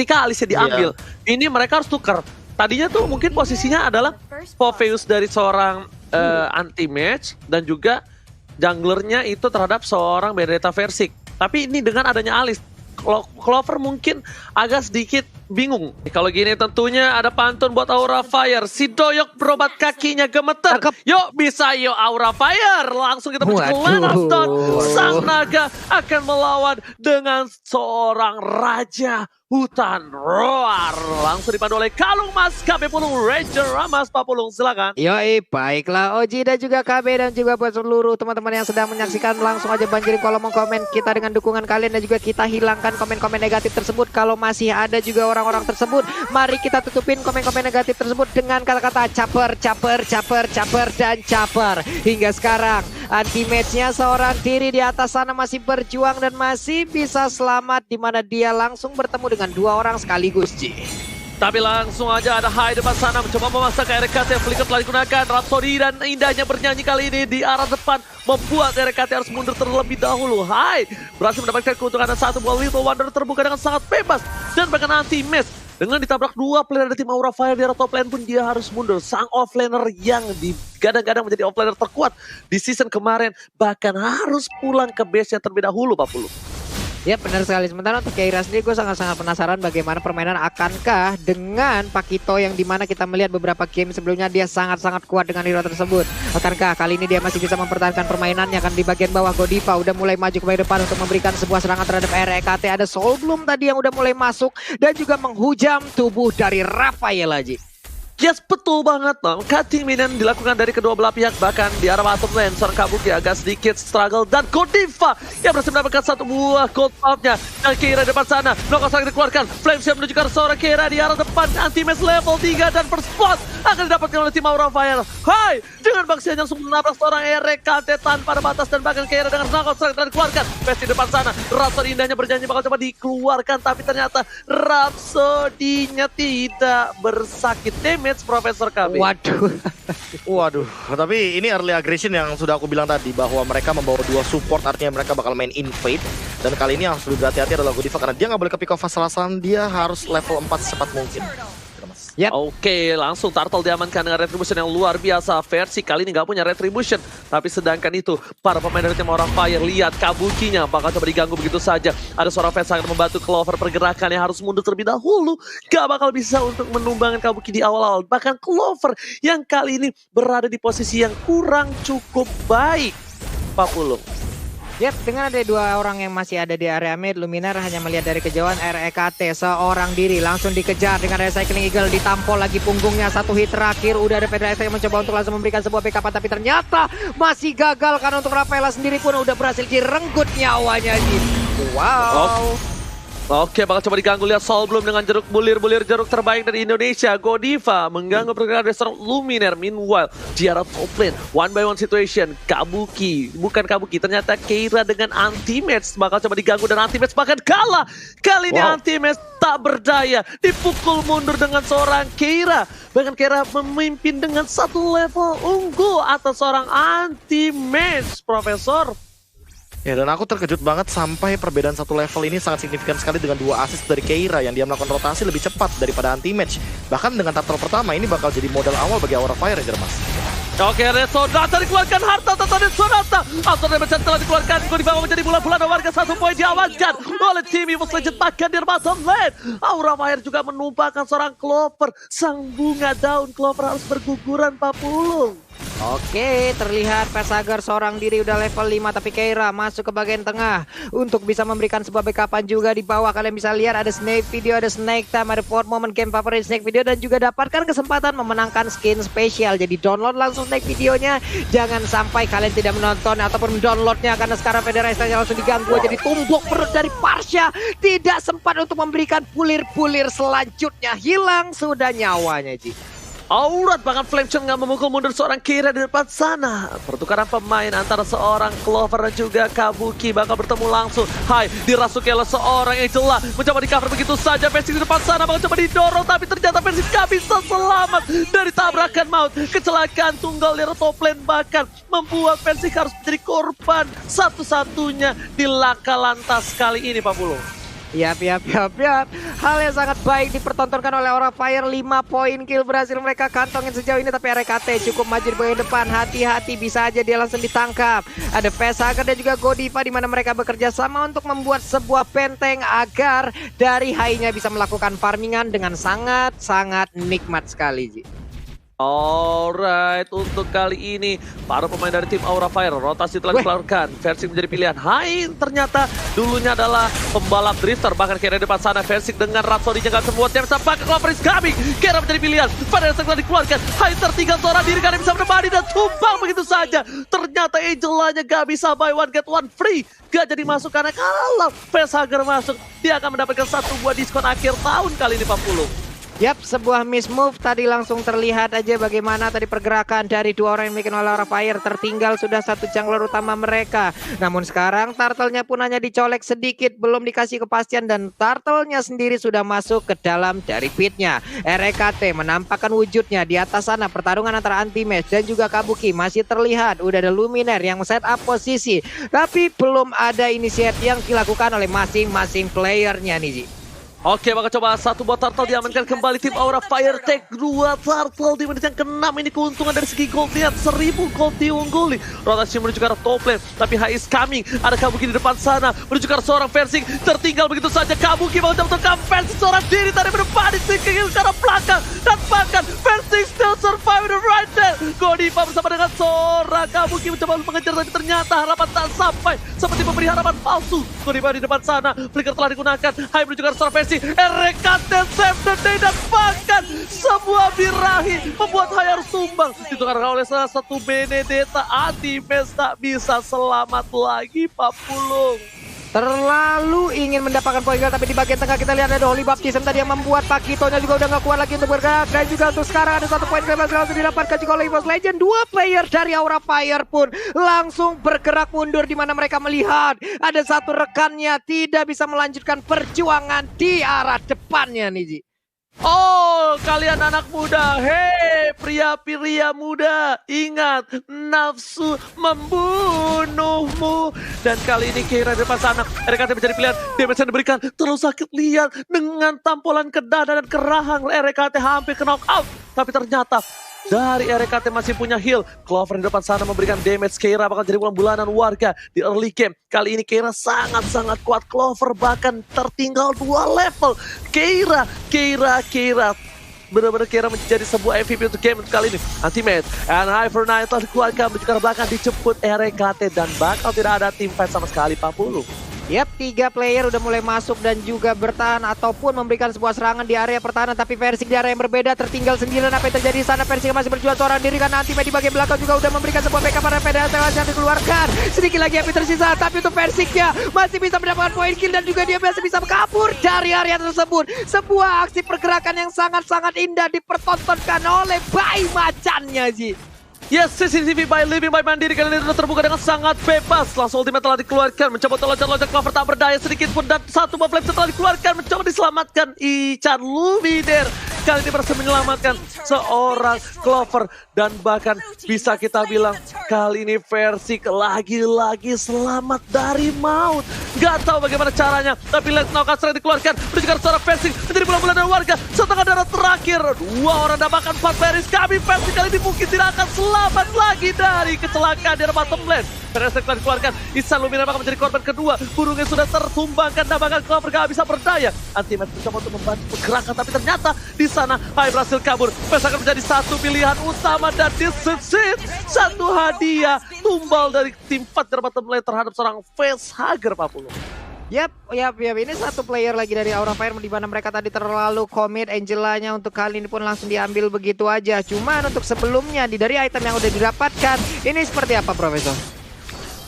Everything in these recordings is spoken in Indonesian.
ketika alisnya diambil, ini mereka harus tukar. Tadinya tuh mungkin posisinya adalah Popheus dari seorang anti-match dan juga junglernya itu terhadap seorang Benedetta Versik. Tapi ini dengan adanya alis, Clover mungkin agak sedikit bingung. Kalau gini tentunya ada pantun buat Aura Fire. Si Doyok berobat kakinya gemeter. Yuk bisa yuk Aura Fire. Langsung kita menuju ke Lenaston. Sang naga akan melawan dengan seorang raja hutan roar. Langsung dipandu oleh Kalung Mas KB Pulung Ranger Ramas Pak Pulung, silakan. Yoi, baiklah Oji dan juga KB dan juga buat seluruh teman-teman yang sedang menyaksikan, langsung aja banjirin kolom komen kita dengan dukungan kalian dan juga kita hilangkan komen-komen negatif tersebut. Kalau masih ada juga orang-orang tersebut, mari kita tutupin komen-komen negatif tersebut dengan kata-kata caper, caper, caper, caper, dan caper. Hingga sekarang anti-matchnya seorang diri di atas sana masih berjuang dan masih bisa selamat, di mana dia langsung bertemu dengan dua orang sekaligus, Ji. Tapi langsung aja ada Hai depan sana mencoba memaksa ke RKT. Flicker telah digunakan. Rhapsody dan indahnya bernyanyi kali ini di arah depan membuat RKT harus mundur terlebih dahulu. Hai berhasil mendapatkan keuntungan dan satu buah Little Wonder terbuka dengan sangat bebas dan bahkan anti-match. Dengan ditabrak dua player dari tim Aura Fire di arah top lane pun dia harus mundur. Sang offlaner yang digadang-gadang menjadi offlaner terkuat di season kemarin bahkan harus pulang ke base-nya terlebih dahulu, Pak Pulu. Ya benar sekali. Sementara untuk Keira sendiri gue sangat-sangat penasaran bagaimana permainan akankah dengan Pakito yang dimana kita melihat beberapa game sebelumnya dia sangat-sangat kuat dengan hero tersebut. Akankah kali ini dia masih bisa mempertahankan permainannya? Kan di bagian bawah Godiva udah mulai maju ke bagian depan untuk memberikan sebuah serangan terhadap RKT. Ada Soul Bloom tadi yang udah mulai masuk dan juga menghujam tubuh dari Raphael aja. Yes, betul banget dong. Cutting minion dilakukan dari kedua belah pihak. Bahkan di arah bottom lane, seorang Kabuki agak sedikit struggle. Dan Godiva yang berhasil mendapatkan satu buah gold pulp-nya. Dan Keira di depan sana. Knockout strike dikeluarkan. Flame Shield menuju ke seorang Keira di arah depan. Anti-match level 3 dan first spot akan didapatkan oleh tim Aura Fire. Hai! Dengan baksian yang langsung menabrak seorang RKT tanpa ada batas. Dan bahkan Keira dengan knockout strike telah dikeluarkan. Pes di depan sana. Rhapsody indahnya berjanji bakal coba dikeluarkan. Tapi ternyata Rhapsody-nya tidak bersakit damage. Profesor KB. Waduh, tapi ini early aggression yang sudah aku bilang tadi, bahwa mereka membawa dua support, artinya mereka bakal main invade. Dan kali ini yang harus lebih berhati-hati adalah Godiva, karena dia nggak boleh ke pick off asal-asalan, dia harus level 4 secepat mungkin. Yep. Oke, langsung Turtle diamankan dengan Retribution yang luar biasa. Versi kali ini nggak punya Retribution. Tapi sedangkan itu, para pemain dari tim Aura Fire, lihat Kabukinya bakal coba diganggu begitu saja. Ada seorang fans yang membantu Clover, pergerakan yang harus mundur terlebih dahulu. Gak bakal bisa untuk menumbangkan Kabuki di awal-awal. Bahkan Clover yang kali ini berada di posisi yang kurang cukup baik, Pak Pulung. Yap, dengan ada dua orang yang masih ada di area mid, Luminar hanya melihat dari kejauhan RKT seorang diri langsung dikejar dengan Recycling Eagle, ditampol lagi punggungnya, satu hit terakhir. Udah ada Federasi yang mencoba untuk langsung memberikan sebuah backup, tapi ternyata masih gagal karena untuk Rafaela sendiri pun udah berhasil direnggut nyawanya gitu. Wow. Oke, bakal coba diganggu. Lihat Soul Bloom dengan jeruk bulir-bulir jeruk terbaik dari Indonesia. Godiva mengganggu pergerakan dari seorang Luminar. Meanwhile, di arah top lane, one by one situation. Kabuki, bukan Kabuki, ternyata Keira dengan anti-match bakal coba diganggu dan anti-match bahkan kalah. Kali ini anti-match tak berdaya, dipukul mundur dengan seorang Keira. Bahkan Keira memimpin dengan satu level unggul atas seorang anti-match, Profesor. Ya, dan aku terkejut banget sampai perbedaan satu level ini sangat signifikan sekali dengan dua assist dari Keira yang dia melakukan rotasi lebih cepat daripada anti-match. Bahkan dengan turtle pertama ini bakal jadi modal awal bagi Aura Fire, Ranger Mas. Oke, Red Sonata dikeluarkan, harta tata Red Sonata. Auto damage telah dikeluarkan, Godiva menjadi bulan-bulan warga, satu poin diamankan oleh tim Evil Legend bahkan di bottom lane. Aura Fire juga menumpahkan seorang Clover. Sang bunga daun Clover harus berguguran, Pak Pulung. Oke, terlihat Pesager seorang diri udah level 5, tapi Keira masuk ke bagian tengah untuk bisa memberikan sebuah backupan juga di bawah. Kalian bisa lihat ada Snake Video, ada Snake Time, ada Fort Moment Game Favorit Snake Video, dan juga dapatkan kesempatan memenangkan skin spesial. Jadi download langsung Snake Videonya, jangan sampai kalian tidak menonton ataupun downloadnya, karena sekarang Federasi langsung diganggu. Jadi tumbuk perut dari Parsha, tidak sempat untuk memberikan pulir-pulir selanjutnya, hilang sudah nyawanya, Ji. Aurat bahkan Flame Shield nggak memukul mundur seorang Keira di depan sana. Pertukaran pemain antara seorang Clover dan juga Kabuki bakal bertemu langsung. Hai, dirasuki oleh seorang Angela. Mencoba di cover begitu saja. Versik di depan sana bakal coba didorong. Tapi ternyata Versik nggak bisa selamat dari tabrakan maut. Kecelakaan tunggal di top lane bahkan membuat Versik harus menjadi korban satu-satunya di laka lantas kali ini, Pak Pulung. Yap. Hal yang sangat baik dipertontonkan oleh Aura Fire. 5 poin kill berhasil mereka kantongin sejauh ini. Tapi RKT cukup maju di bagian depan. Hati-hati, bisa aja dia langsung ditangkap. Ada Pesager dan juga Godiva di mana mereka bekerja sama untuk membuat sebuah benteng agar dari high-nya bisa melakukan farmingan dengan sangat-sangat nikmat sekali, Ji. Alright, untuk kali ini para pemain dari tim Aura Fire rotasi telah dikeluarkan. Versing menjadi pilihan. Hai, ternyata dulunya adalah pembalap drifter. Bahkan kira depan sana Versing dengan Rhapsody nggak semua yang sampai ke Clover is coming. Kira menjadi pilihan. Pada yang telah dikeluarkan. Hai, tertinggal seorang diri karena bisa menemani dan tumbang begitu saja. Ternyata Angelanya gak bisa buy one get one free. Gak jadi masuk karena kalau Pesager masuk dia akan mendapatkan satu buah diskon akhir tahun kali ini 40. Yap, sebuah miss move tadi langsung terlihat aja bagaimana tadi pergerakan dari dua orang yang bikin oleh Aura Fire. Tertinggal sudah satu jungler utama mereka. Namun sekarang turtle-nya pun hanya dicolek sedikit, belum dikasih kepastian dan turtle-nya sendiri sudah masuk ke dalam dari pit-nya. RKT menampakkan wujudnya di atas sana. Pertarungan antara Anti-Match dan juga Kabuki masih terlihat. Udah ada Luminaire yang set up posisi. Tapi belum ada inisiatif yang dilakukan oleh masing-masing playernya nih, Ji. Oke, maka coba satu buat turtle diamankan kembali tim Aura Fire. Take 2 turtle di menit yang ke-6. Ini keuntungan dari segi gold. Lihat 1000 gold diungguli. Rotasi menuju ke arah top lane. Tapi High is coming. Ada Kabuki di depan sana. Menuju ke arah seorang Versing. Tertinggal begitu saja. Kabuki mau menentukan Versing seorang diri. Tadi berdepan di ke arah belakang. Dan bahkan Versing still survive right there. Godiva bersama dengan seorang Kabuki mencoba mengejar. Tapi ternyata harapan tak sampai. Seperti memberi harapan palsu. Godiva di depan sana. Flicker telah digunakan. High menuju ke arah seorang Versing. RKT save the day dan bahkan sebuah birahi membuat Hai harus tumbang. Ditukar oleh salah satu Benedetta. Anti-Match tak bisa selamat lagi Pak Pulung. Terlalu ingin mendapatkan poin kill, tapi di bagian tengah kita lihat ada Holy Baptism tadi yang membuat Pakitonya juga udah gak kuat lagi untuk bergerak. Dan juga untuk sekarang ada satu poin kill langsung didapatkan juga oleh EVOS Legend. 2 player dari Aura Fire pun langsung bergerak mundur di mana mereka melihat ada satu rekannya tidak bisa melanjutkan perjuangan di arah depannya nih, Ji. Oh, kalian anak muda, hei pria-pria muda, ingat nafsu membunuhmu. Dan kali ini Keira di depan sana, RKT menjadi pilihan, damage yang diberikan terlalu sakit. Lihat dengan tampolan ke dada dan ke rahang, RKT hampir ke knock out. Tapi ternyata dari RKT masih punya heal. Clover di depan sana memberikan damage. Keira bakal jadi bulan-bulanan warga di early game. Kali ini Keira sangat-sangat kuat. Clover bahkan tertinggal 2 level. Keira benar-benar Keira menjadi sebuah MVP untuk game untuk kali ini. Anti-Match and Hyper Knight telah dikeluarkan menuju ke belakang, dijemput RKT dan bakal tidak ada team fight sama sekali 40. Yap, 3 player udah mulai masuk dan juga bertahan ataupun memberikan sebuah serangan di area pertahanan. Tapi Versing di area yang berbeda, tertinggal sendirian. Apa yang terjadi di sana? Versing masih berjuang seorang diri karena Anti-Match di bagian belakang juga udah memberikan sebuah backup pada PDS yang dikeluarkan. Sedikit lagi api tersisa, tapi untuk Versingnya masih bisa mendapatkan poin kill dan juga dia masih bisa kabur dari area tersebut. Sebuah aksi pergerakan yang sangat-sangat indah dipertontonkan oleh Bai Macannya, Ji. Yes, CCTV by Living by Mandiri kali ini sudah terbuka dengan sangat bebas. Langsung ultimate telah dikeluarkan, mencoba loncat-loncat. Clover tak berdaya sedikit pun dan satu buah flame setelah dikeluarkan, mencoba diselamatkan. Ican Luminaire kali ini berhasil menyelamatkan seorang Clover. Dan bahkan bisa kita bilang kali ini Versing lagi-lagi selamat dari maut. Gak tahu bagaimana caranya, tapi Let's Knockout sering dikeluarkan. Menuju ke seorang Versing menjadi bulan-bulanan warga. Setengah darah terakhir, 2 orang dapatkan 4 players. Kami Versing kali ini mungkin tidak akan selamat lagi dari kecelakaan di bottom lane. Peresek telah dikeluarkan, Isan Luminaire bakal menjadi korban kedua. Burungnya sudah tertumbangkan dan bahkan Clover gak bisa berdaya. Anti-Match mencoba untuk membantu pergerakan, tapi ternyata di sana Hai berhasil kabur. Pesaker menjadi satu pilihan utama dan disesit satu hadiah tumbal dari tim fight di bottom lane terhadap seorang Facehugger 40. Yap. Ini satu player lagi dari Aura Fire di mana mereka tadi terlalu komit. Angelanya untuk kali ini pun langsung diambil begitu aja. Cuman untuk sebelumnya dari item yang udah didapatkan, ini seperti apa, Profesor?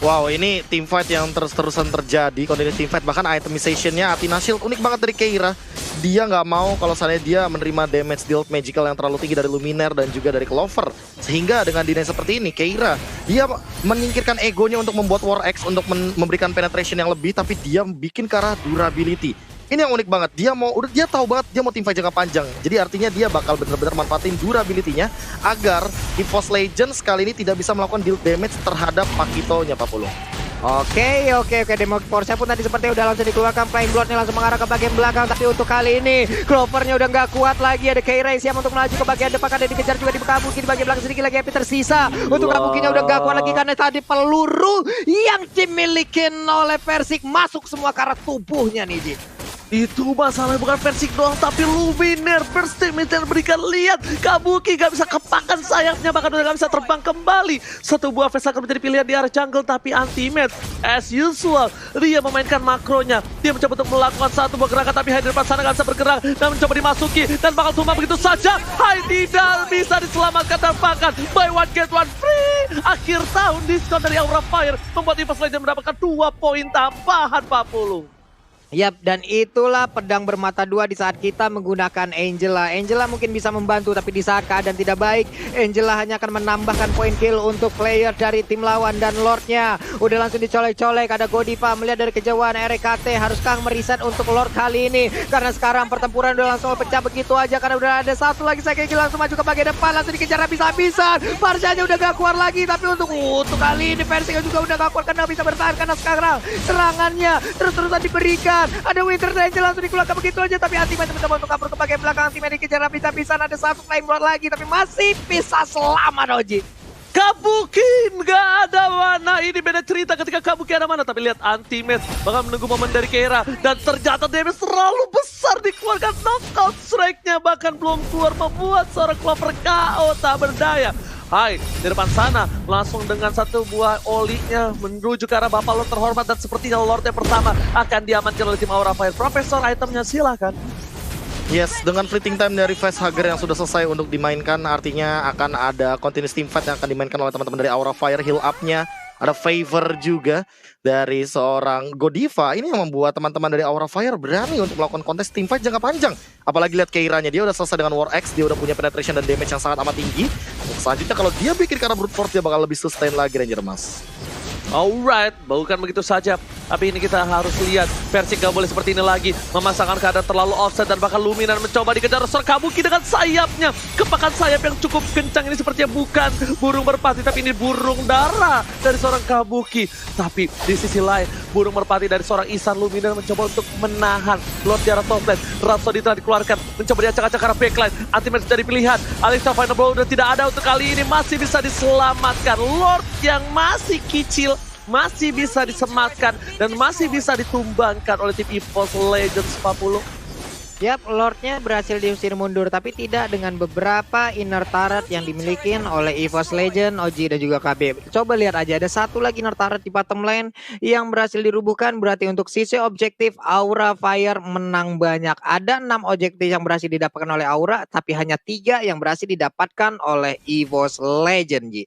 Wow, ini team fight yang terus-terusan terjadi. Kalau ini team fight, bahkan itemization-nya Athena Shield unik banget dari Keira. Dia nggak mau kalau misalnya dia menerima damage dealt magical yang terlalu tinggi dari Luminaire dan juga dari Clover. Sehingga dengan dinai seperti ini, Keira dia menyingkirkan egonya untuk membuat War Axe untuk memberikan penetration yang lebih, tapi dia bikin ke arah durability. Ini yang unik banget, dia tahu banget dia mau team fight jangka panjang. Jadi artinya dia bakal benar-benar manfaatin durability-nya agar EVOS Legends kali ini tidak bisa melakukan deal damage terhadap Pakitonya, Pak Pulung. Oke, Demo Force pun tadi sepertinya udah langsung dikeluarkan. Flying Blood-nya langsung mengarah ke bagian belakang. Tapi untuk kali ini Clover-nya udah nggak kuat lagi. Ada Keira siap untuk melaju ke bagian depan. Ada dikejar juga di Kabuki. Di bagian belakang sedikit lagi Happy tersisa. Untuk Kabukinya udah nggak kuat lagi karena tadi peluru yang dimiliki oleh Persik masuk semua ke arah tubuhnya nih, Ji. Itu masalahnya bukan Persik doang, tapi Luminaire Burst yang berikan. Lihat, Kabuki gak bisa kepakan sayapnya, bahkan udah gak bisa terbang kembali. Satu buah Face akan menjadi pilihan di arah jungle, tapi anti-match. As usual, dia memainkan makronya. Dia mencoba untuk melakukan satu buah gerakan, tapi Hai di depan sana gak bisa bergerak. Dan mencoba dimasuki, dan bakal tumbang begitu saja. Hai tidak bisa diselamatkan dan bahkan buy one get one free. Akhir tahun diskon dari Aura Fire membuat EVOS Legends mendapatkan 2 poin tambahan, Pak Pulung. Yap, dan itulah pedang bermata dua di saat kita menggunakan Angela. Angela mungkin bisa membantu, tapi di saat keadaan tidak baik, Angela hanya akan menambahkan poin kill untuk player dari tim lawan. Dan Lordnya udah langsung dicolek-colek. Ada Godiva melihat dari kejauhan RKT. Haruskah meriset untuk Lord kali ini? Karena sekarang pertempuran udah langsung pecah begitu aja. Karena udah ada satu lagi Saiki langsung maju ke bagian depan. Langsung dikejar habis-habisan. Marshanya udah gak keluar lagi. Tapi untuk kali ini Persik juga udah gak kuat karena bisa bertahan. Karena sekarang serangannya terus-terusan diberikan. Ada Winter Angel langsung dikeluarkan begitu aja, tapi Anti-Match mencoba untuk kabur ke bagian belakang. Anti-Match dikejar habis-habisan. Ada satu Flame Blood lagi, tapi masih bisa selamat, Oji. Kabuki nggak ada mana. Ini beda cerita ketika Kabuki ada mana. Tapi lihat Anti-Match bakal menunggu momen dari Keira. Dan ternyata damage terlalu besar dikeluarkan. Knockout strike-nya bahkan belum keluar, membuat seorang Clover KO tak berdaya. Hai, di depan sana langsung dengan satu buah olinya menuju ke arah Bapak Lord terhormat. Dan sepertinya Lord yang pertama akan diamankan oleh tim Aura Fire. Profesor, itemnya silakan. Yes, dengan fleeting time dari Facehugger yang sudah selesai untuk dimainkan, artinya akan ada continuous team fight yang akan dimainkan oleh teman-teman dari Aura Fire. Heal up-nya, ada favor juga dari seorang Godiva. Ini yang membuat teman-teman dari Aura Fire berani untuk melakukan kontes team fight jangka panjang. Apalagi lihat Keiranya, dia udah selesai dengan War X, dia udah punya penetration dan damage yang sangat amat tinggi. Selanjutnya kalau dia bikin karena brute force, dia bakal lebih sustain lagi Ranger Mas. Alright, bukan begitu saja. Tapi ini kita harus lihat, Persik gak boleh seperti ini lagi. Memasangkan keadaan terlalu offset dan bahkan Luminar mencoba dikejar seorang Kabuki dengan sayapnya. Kepakan sayap yang cukup kencang ini sepertinya bukan burung merpati, tapi ini burung dara dari seorang Kabuki. Tapi di sisi lain, burung merpati dari seorang Ihsan. Luminar mencoba untuk menahan Lord di arah top lane. Rhapsody telah dikeluarkan, mencoba diacak-acak ke arah backline. Anti-Match dari pilihan. Alistar Final Blow udah tidak ada untuk kali ini. Masih bisa diselamatkan. Lord yang masih kecil masih bisa disematkan dan masih bisa ditumbangkan oleh tim EVOS Legends 40. Yap, Lordnya berhasil diusir mundur, tapi tidak dengan beberapa inner turret yang dimiliki oleh EVOS Legends, OG dan juga KB. Coba lihat aja, ada satu lagi inner turret di bottom lane yang berhasil dirubuhkan. Berarti untuk sisi objektif Aura Fire menang banyak. Ada 6 objektif yang berhasil didapatkan oleh Aura, tapi hanya 3 yang berhasil didapatkan oleh EVOS Legends, Ji.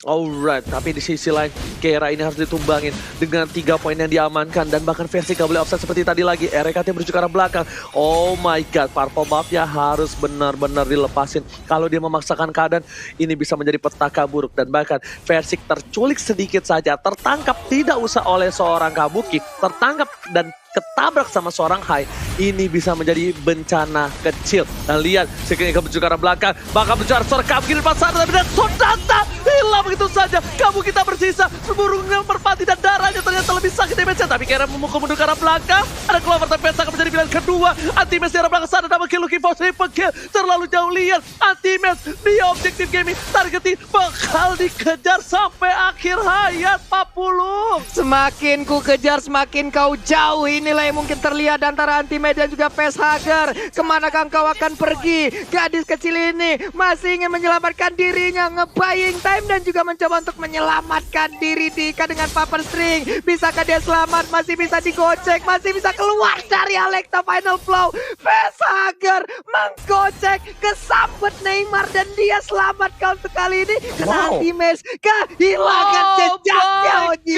Alright, tapi di sisi lain Keira ini harus ditumbangin dengan 3 poin yang diamankan. Dan bahkan versi gak boleh offset seperti tadi lagi. RKT menuju ke arah belakang. Oh my god, purple buff-nya harus benar-benar dilepasin. Kalau dia memaksakan keadaan, ini bisa menjadi petaka buruk. Dan bahkan Versik terculik sedikit saja, tertangkap tidak usah oleh seorang Kabuki, tertangkap dan ketabrak sama seorang Hai, ini bisa menjadi bencana kecil. Dan lihat, Sekinya menuju ke arah belakang, bakal menuju arah seorang Kabuki di depan sana, tapi dan Sodata hilang begitu saja. Kabuki kita bersisa, burungnya merpati dan darahnya ternyata lebih sakit damage-nya. Tapi Keira memukul mundur ke arah belakang, ada Clover tapi Pesa akan menjadi pilihan kedua. Anti-Match di arah belakang sana, double kill looking for triple kill, terlalu jauh. Lihat, Anti-Match di objektif gaming, targetin bakal dikejar sampai akhir hayat 40. Semakin ku kejar, semakin kau jauh. Inilah yang mungkin terlihat antara Anti-Match dan juga Facehugger. Kemanakah engkau akan pergi? Gadis kecil ini masih ingin menyelamatkan dirinya, nge-buying time dan juga mencoba untuk menyelamatkan diri diikat dengan paper string. Bisakah dia selamat? Masih bisa digocek, masih bisa keluar dari Alexa Final Flow. Facehugger menggocek, kesambet Neymar dan dia selamat kau untuk kali ini. Anti-Match kehilangan jejaknya, Oji.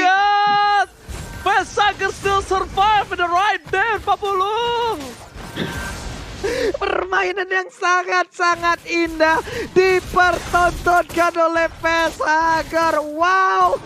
Facehugger still survive in the right there, Pak Pulung. Permainan permainan yang sangat-sangat indah dipertontonkan oleh Pesager. Wow.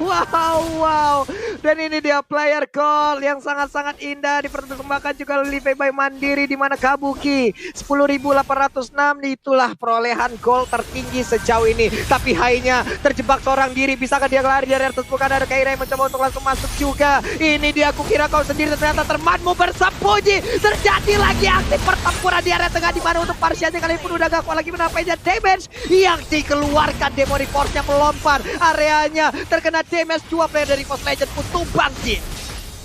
Dan ini dia player goal yang sangat-sangat indah dipersembahkan juga oleh Live by Mandiri, di mana Kabuki 10.806 itulah perolehan gol tertinggi sejauh ini. Tapi high-nya terjebak seorang diri, bisakah dia lari dari atas? Bukan, ada Keira yang mencoba untuk langsung masuk juga. Ini dia, aku kira kau sendiri, ternyata temanmu bersembunyi. Terjadi lagi aktif pertempuran di area tengah, di mana untuk Parsianya kali pun udah gak kuat lagi menampainya damage yang dikeluarkan. Demon Force yang melompat areanya, terkena damage. Dua player dari Force Legend pun tumbang, Ji.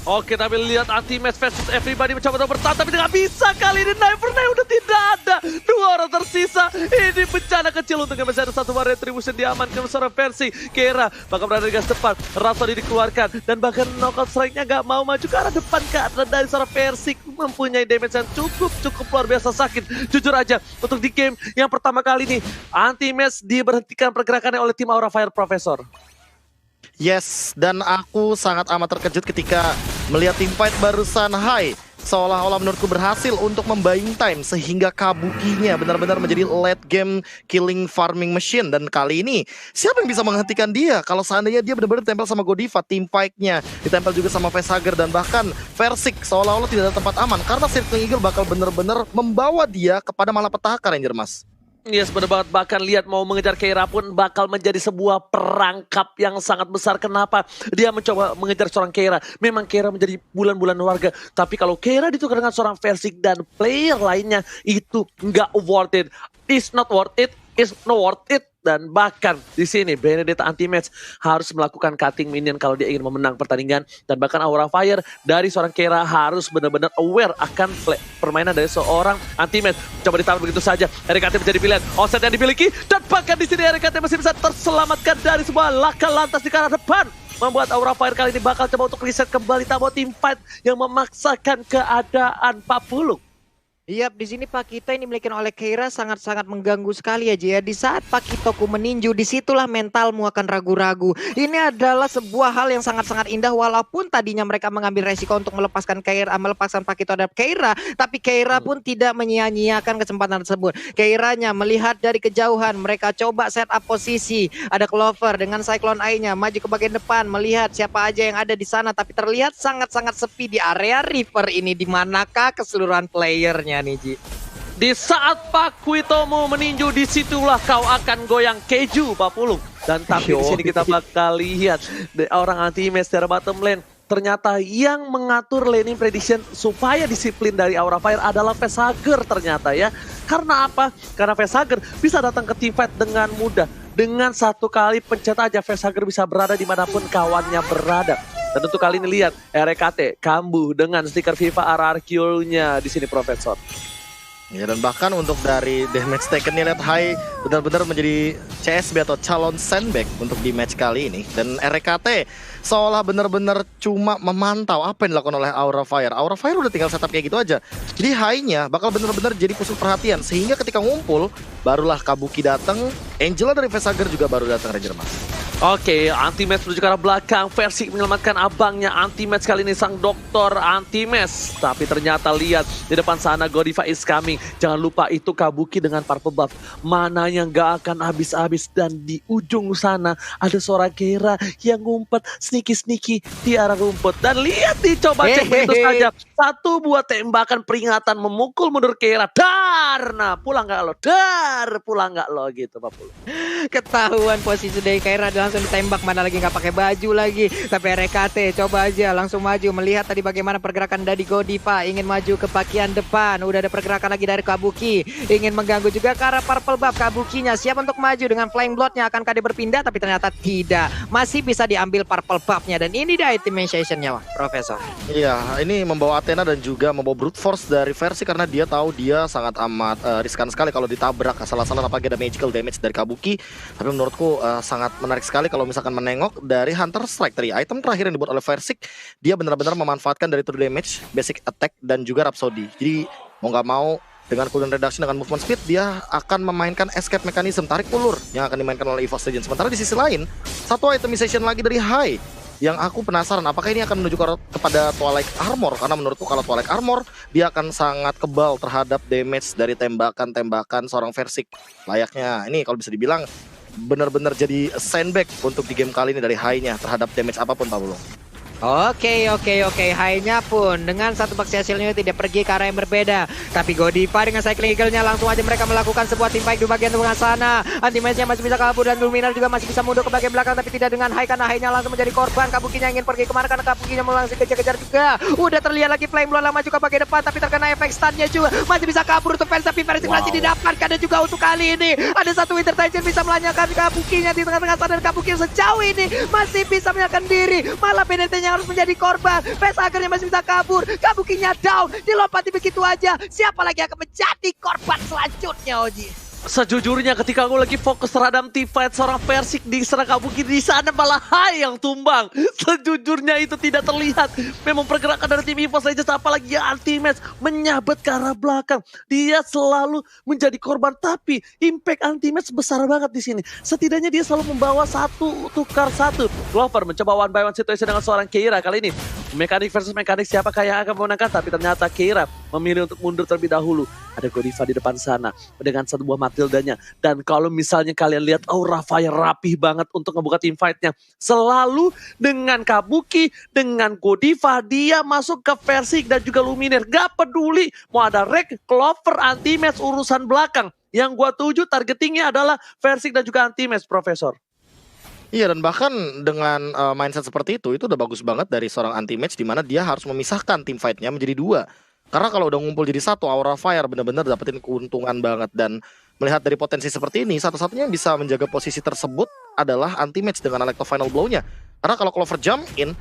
Oke, tapi lihat Anti-Match versus Everybody mencoba untuk bertahan, tapi tidak bisa kali ini. Never udah tidak ada. Dua orang tersisa. Ini bencana kecil untuk masih ada satu war retribution diamankan seorang versi. Keira bakal berada di gas depan. Rhapsody dikeluarkan dan bahkan knockout strike-nya gak mau maju ke arah depan karena dari seorang versi mempunyai damage yang cukup luar biasa sakit. Jujur aja, untuk di game yang pertama kali ini Anti-Match diberhentikan pergerakannya oleh tim Aura Fire Professor. Yes, dan aku sangat amat terkejut ketika melihat tim fight barusan high. Seolah-olah menurutku berhasil untuk membuying time sehingga Kabukinya benar-benar menjadi late game killing farming machine. Dan kali ini siapa yang bisa menghentikan dia? Kalau seandainya dia benar-benar ditempel sama Godiva, tim fight-nya ditempel juga sama Facehugger dan bahkan Versik seolah-olah tidak ada tempat aman karena Circling Eagle bakal benar-benar membawa dia kepada malapetaka, Ranger Mas. Yes, benar banget. Bahkan lihat mau mengejar Keira pun bakal menjadi sebuah perangkap yang sangat besar. Kenapa? Dia mencoba mengejar seorang Keira. Memang Keira menjadi bulan-bulan warga. Tapi kalau Keira ditukar dengan seorang Versik dan player lainnya, itu nggak worth it. It's not worth it. It's not worth it. Dan bahkan di sini Benedetta Anti-Match harus melakukan cutting minion kalau dia ingin memenang pertandingan. Dan bahkan Aura Fire dari seorang Keira harus benar-benar aware akan permainan dari seorang Anti-Match. Coba ditahan begitu saja. RKT menjadi pilihan. Offset yang dimiliki. Dan bahkan di sini RKT masih bisa terselamatkan dari sebuah laka lantas di arah depan. Membuat Aura Fire kali ini bakal coba untuk reset kembali tamu tim fight yang memaksakan keadaan Pak Pulung. Yap, di sini Pakito yang dimiliki oleh Keira sangat-sangat mengganggu sekali aja ya. Di saat Pakitoku meninju, disitulah mentalmu akan ragu-ragu. Ini adalah sebuah hal yang sangat-sangat indah, walaupun tadinya mereka mengambil resiko untuk melepaskan Pakito dan Keira, tapi Keira pun tidak menyia-nyiakan kesempatan tersebut. Keiranya melihat dari kejauhan, mereka coba set up posisi. Ada Clover dengan Cyclone Eye-nya maju ke bagian depan, melihat siapa aja yang ada di sana, tapi terlihat sangat-sangat sepi di area River ini. Di manakah keseluruhan playernya nih, Ji? Di saat Pak Kuitomo meninju, disitulah kau akan goyang keju, Pak Pulung. Dan tapi di sini kita bakal lihat orang Anti-Match dari bottom lane. Ternyata yang mengatur laning prediction supaya disiplin dari Aura Fire adalah Facehugger ternyata ya. Karena apa? Karena Facehugger bisa datang ke team fight dengan mudah. Dengan satu kali pencet aja Facehugger bisa berada dimanapun kawannya berada. Dan untuk kali ini lihat RKT kambuh dengan stiker FIFA RRQ-nya di sini Profesor. Ya, dan bahkan untuk dari damage taken-nya lihat high benar-benar menjadi CSB atau calon sandbag untuk di match kali ini. Dan RKT seolah benar-benar cuma memantau apa yang dilakukan oleh Aura Fire. Aura Fire udah tinggal setup kayak gitu aja. Jadi high-nya bakal benar-benar jadi pusat perhatian. Sehingga ketika ngumpul, barulah Kabuki datang, Angela dari Facehugger juga baru datang, Ranger Mas. Oke, Anti-Match menuju ke arah belakang. Versik menyelamatkan abangnya. Anti-Match kali ini sang dokter Anti-Match. Tapi ternyata lihat di depan sana Godiva is coming. Jangan lupa itu Kabuki dengan purple buff. Mana yang gak akan habis-habis. Dan di ujung sana ada seorang Keira yang ngumpet sneaky-sneaky di arah rumput. Dan lihat nih, coba cek itu saja. Satu buah tembakan peringatan memukul mundur Keira. Dar! Nah, pulang gak lo? Dar! Pulang gak lo? Gitu Pak Pulung. Ketahuan posisi dari Keira langsung ditembak, mana lagi nggak pakai baju lagi. Tapi RKT coba aja langsung maju, melihat tadi bagaimana pergerakan dari Godiva, ingin maju ke bagian depan. Udah ada pergerakan lagi dari Kabuki, ingin mengganggu juga ke arah purple buff. Kabukinya siap untuk maju dengan Flying Blood-nya, akankah dia berpindah? Tapi ternyata tidak, masih bisa diambil purple buff-nya. Dan ini dia itemization-nya, Profesor. Iya, ini membawa Athena dan juga membawa brute force dari Versi karena dia tahu dia sangat amat riskan sekali kalau ditabrak asal-asalan, apalagi ada magical damage dari Kabuki. Tapi menurutku sangat menarik sekali kalau misalkan menengok dari Hunter Strike tadi. Item terakhir yang dibuat oleh Versik, dia benar-benar memanfaatkan dari true damage, basic attack, dan juga Rhapsody. Jadi mau nggak mau dengan cooldown reduction, dengan movement speed, dia akan memainkan escape mechanism, tarik ulur yang akan dimainkan oleh EVOS Legends. Sementara di sisi lain, satu itemization lagi dari High. yang aku penasaran apakah ini akan menuju kepada Twilight Armor, karena menurutku kalau Twilight Armor dia akan sangat kebal terhadap damage dari tembakan-tembakan seorang Versik. Layaknya ini kalau bisa dibilang benar-benar jadi sandbag untuk di game kali ini dari high-nya terhadap damage apapun, Pak Bulung. Oke. High-nya pun dengan satu faksi hasilnya tidak pergi ke arah yang berbeda. Tapi Godiva dengan cycling eagle-nya langsung aja mereka melakukan sebuah team fight di bagian tengah sana. Anti-match-nya masih bisa kabur dan Luminar juga masih bisa mundur ke bagian belakang, tapi tidak dengan High karena High-nya langsung menjadi korban. Kabukinya ingin pergi kemana karena Kabukinya mau langsung kejar-kejar juga. Udah terlihat lagi Flame Blood lama juga bagian depan, tapi terkena efek stun-nya juga. Masih bisa kabur untuk fans, tapi Versik masih didapatkan. Dan juga untuk kali ini ada satu Intervention bisa melanyakan Kabukinya di tengah-tengah sana, dan Kabuki sejauh ini masih bisa menyelamatkan diri. Malah PDT-nya harus menjadi korban. Pesagernya masih bisa kabur. Kabukinya down. Dilompati begitu aja. Siapa lagi akan menjadi korban selanjutnya, Oji? Sejujurnya ketika aku lagi fokus terhadap team fight seorang Versik di serang Kabuki, di sana malah High yang tumbang. Sejujurnya itu tidak terlihat. Memang pergerakan dari tim EVOS Legends apalagi anti-match menyabet ke arah belakang. Dia selalu menjadi korban, tapi impact anti-match besar banget di sini. Setidaknya dia selalu membawa satu tukar satu. Clover mencoba one by one situation dengan seorang Keira kali ini. Mekanik versus mekanik, siapakah yang akan memenangkan? Tapi ternyata Keira memilih untuk mundur terlebih dahulu. Ada Godiva di depan sana dengan satu buah Matildanya. Dan kalau misalnya kalian lihat Aura Fire rapih banget untuk ngebuka team fight-nya. Selalu dengan Kabuki, dengan Godiva, dia masuk ke Versik dan juga Luminar. Gak peduli mau ada Rek, Clover, anti-match, urusan belakang. Yang gua tuju targetingnya adalah Versik dan juga anti-match, Profesor. Iya, dan bahkan dengan mindset seperti itu udah bagus banget dari seorang anti-match, di mana dia harus memisahkan team fight-nya menjadi dua. Karena kalau udah ngumpul jadi satu, Aura Fire benar-benar dapetin keuntungan banget. Dan melihat dari potensi seperti ini, satu-satunya yang bisa menjaga posisi tersebut adalah anti-match dengan Electro Final Blow-nya. Karena kalau Clover jump in,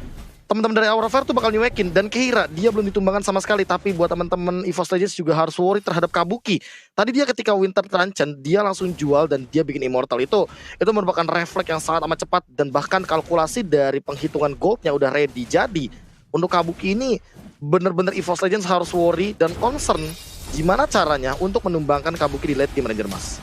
teman-teman dari Aura Fire tuh bakal nyuekin. Dan Keira, dia belum ditumbangkan sama sekali. Tapi buat teman-teman EVOS Legends juga harus worry terhadap Kabuki. Tadi dia ketika Winter Truncheon, dia langsung jual dan dia bikin Immortal. Itu merupakan refleks yang sangat amat cepat. Dan bahkan kalkulasi dari penghitungan goldnya udah ready. Jadi, untuk Kabuki ini bener-bener EVOS Legends harus worry dan concern gimana caranya untuk menumbangkan Kabuki di late game, Ranger Mas.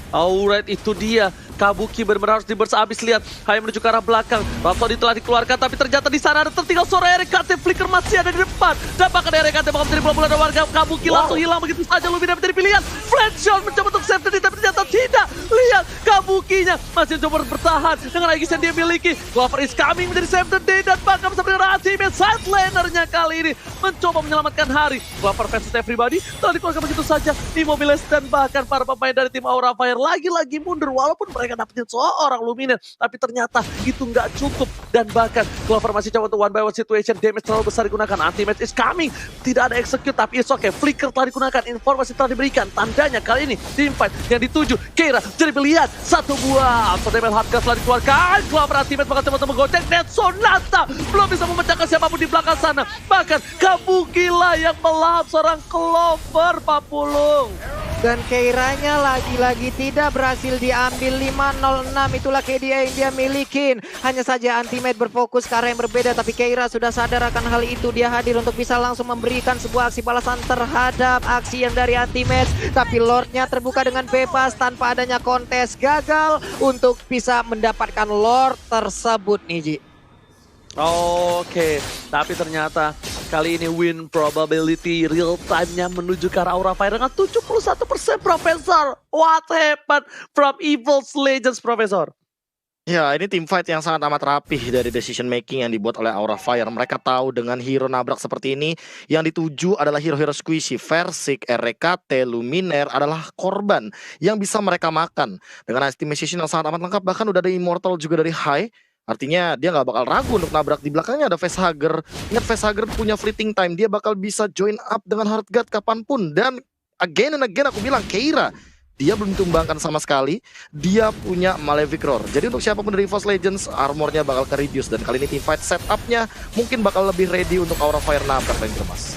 Alright, itu dia. Kabuki benar-benar harus diburst abis. Lihat, High menuju ke arah belakang. Rhapsody telah dikeluarkan, tapi ternyata di sana ada tertinggal seorang RKT. Flicker masih ada di depan. Dapatkan RKT bakal menjadi bola-bola dari warga. Kabuki langsung hilang begitu saja. Luminar menjadi pilihan. Flat shot mencoba untuk save tadi, tapi ternyata tidak. Lihat, Kabukinya masih mencoba bertahan dengan Aegis yang dia miliki. Clover is coming menjadi save the day, dan bahkan bersama dengan Ultimate side lanernya kali ini mencoba menyelamatkan hari. Clover versus everybody telah dikeluarkan begitu saja. Immobiles dan bahkan para pemain dari tim Aura Fire lagi-lagi mundur, walaupun mereka dapetin seorang Luminar, tapi ternyata itu nggak cukup. Dan bahkan Clover masih coba untuk one by one situation, damage terlalu besar digunakan, anti-match is coming, tidak ada execute, tapi it's okay. Flicker telah digunakan, informasi telah diberikan, tandanya kali ini team fight yang dituju Keira jadi melihat satu buah auto damage hardcast telah dikeluarkan. Clover anti-match bakal coba menggocek, dan Sonata belum bisa memecahkan siapapun di belakang sana. Bahkan Kabuki lah yang melahap seorang Clover, Pak Pulung. Dan Keiranya lagi-lagi tidak berhasil diambil. 506 itulah KDA yang dia milikin. Hanya saja anti-match berfokus ke arah yang berbeda, tapi Keira sudah sadar akan hal itu. Dia hadir untuk bisa langsung memberikan sebuah aksi balasan terhadap aksi yang dari anti-match. Tapi Lordnya terbuka dengan bebas tanpa adanya kontes. Gagal untuk bisa mendapatkan Lord tersebut, Niji. Oke, tapi ternyata kali ini win probability real time-nya menuju ke arah Aura Fire dengan 71%, Profesor. What happened from EVOS Legends, Profesor? Ya, ini team fight yang sangat amat rapih dari decision making yang dibuat oleh Aura Fire. Mereka tahu dengan hero nabrak seperti ini, yang dituju adalah hero-hero squishy. Versik, RKT, Luminar adalah korban yang bisa mereka makan. Dengan estimation yang sangat amat lengkap, bahkan udah ada Immortal juga dari High. Artinya dia nggak bakal ragu untuk nabrak. Di belakangnya ada Facehugger. Ingat, Facehugger punya fleeting time. Dia bakal bisa join up dengan Heartguard kapanpun. Dan again and again aku bilang, Keira, dia belum ditumbangkan sama sekali. Dia punya Malefic Roar. Jadi untuk siapapun dari EVOS Legends, armornya bakal ke reduce. Dan kali ini team fight setupnya mungkin bakal lebih ready untuk Aura Fire nabrak, Ranger Mas.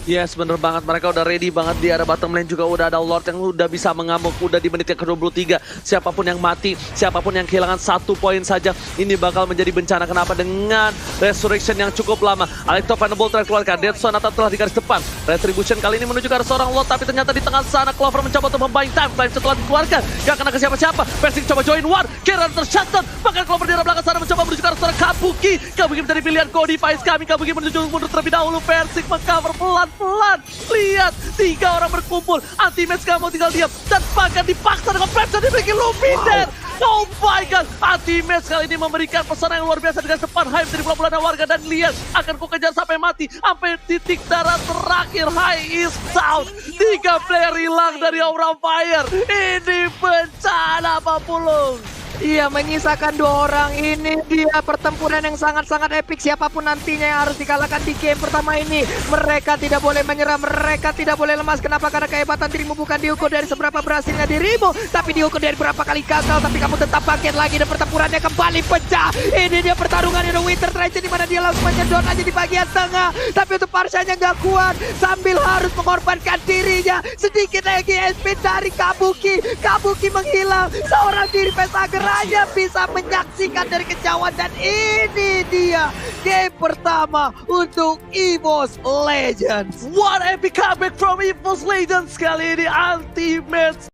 Yes, bener banget. Mereka udah ready banget di area bottom lane juga. Udah ada Lord yang udah bisa mengamuk. Udah di menit yang ke-23. Siapapun yang mati, siapapun yang kehilangan 1 poin saja, ini bakal menjadi bencana. Kenapa? Dengan resurrection yang cukup lama. Alecto Fireball telah keluarkan. Dead Sonata telah di garis depan. Retribution kali ini menuju ke arah seorang Lord. Tapi ternyata di tengah sana Clover mencoba untuk membuying time. Time setelah dikeluarkan. Gak kena ke siapa-siapa. Persik coba join war. Kira tershutdown. Bahkan Clover di arah belakang sana mencoba menuju ke arah seorang Kabuki. Kabuki menjadi pilihan Codifies kami. Kabuki menuju mundur terlebih dahulu. Persik mengcover pelan-pelan. Lihat, 3 orang berkumpul. Anti-match gak mau tinggal diam. Dan bahkan dipaksa dengan Pepsi dimiliki Luminet. Oh my god, Anti-match kali ini memberikan pesan yang luar biasa dengan depan hype dari bulan-bulan warga. Dan lihat, akan ku kejar sampai mati. Sampai titik darah terakhir, high is down. 3 player hilang dari Aura Fire. Ini bencana Pak Pulung. Iya, menyisakan 2 orang. Ini dia pertempuran yang sangat-sangat epik. Siapapun nantinya yang harus dikalahkan di game pertama ini, mereka tidak boleh menyerah, mereka tidak boleh lemas. Kenapa? Karena kehebatan dirimu bukan diukur dari seberapa berhasilnya dirimu, tapi diukur dari berapa kali gagal. Tapi kamu tetap bangkit lagi dan pertempurannya kembali pecah. Ini dia pertarungan The Winter Tragedy, di mana dia langsung menyedot aja di bagian tengah. Tapi untuk Parshanya nggak kuat, sambil harus mengorbankan dirinya. Sedikit lagi SP dari Kabuki. Kabuki menghilang. Seorang diri Pesager hanya bisa menyaksikan dari kejauhan. Dan ini dia game pertama untuk EVOS Legends. What epic comeback from EVOS Legends kali ini. Anti-match